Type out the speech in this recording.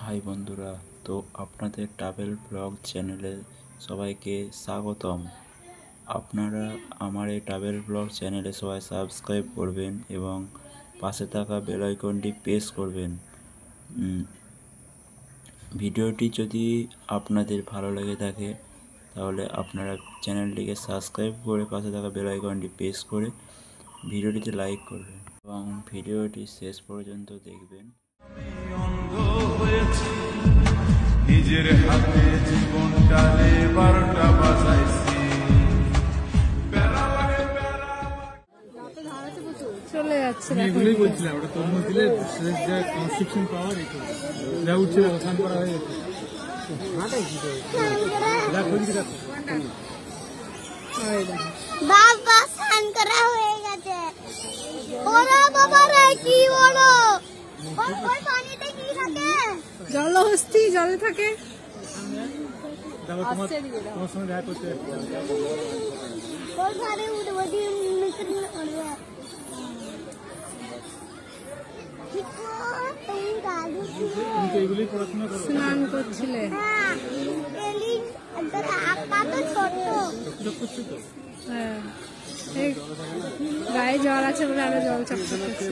High বন্ধুরা, তো আপনাদের ট্রাভেল ব্লগ চ্যানেলে সবাইকে স্বাগতম। আপনারা আমার এই ট্রাভেল ব্লগ চ্যানেলে সবাই সাবস্ক্রাইব করবেন এবং পাশে থাকা বেল আইকনটি প্রেস করবেন। ভিডিওটি যদি আপনাদের ভালো লেগে থাকে তাহলে আপনারা চ্যানেলটিকে সাবস্ক্রাইব করে পাশে থাকা বেল আইকনটি প্রেস করে ভিডিওটিতে লাইক করবেন এবং ভিডিওটি শেষ পর্যন্ত দেখবেন। নিজের হাতে জীবনটারে 12টা বাজাইছি। চলে যাচ্ছে এগুলোই বলছিলাম, ওটা তরমুজ দিলে কনস্ট্রাকশন পাওয়ার যা উঠছে স্নান করা হয়ে গেছে। বাবা স্নান করা হয়ে গেছে। ওরা বাবা রে কি বলো, ওই পানিতে কি থাকে? জলহস্তি জলে থাকে। তোমার সঙ্গে দেখা করতে ওই ঘরে উঠবো দিন মিশন করবে। এগুলোই পড়াশোনা করো, স্নান করছিলে? হ্যাঁ, আঁকা তো ছোট। হ্যাঁ, গায়ে জল আছে বলে আরো জল চকচক করছে।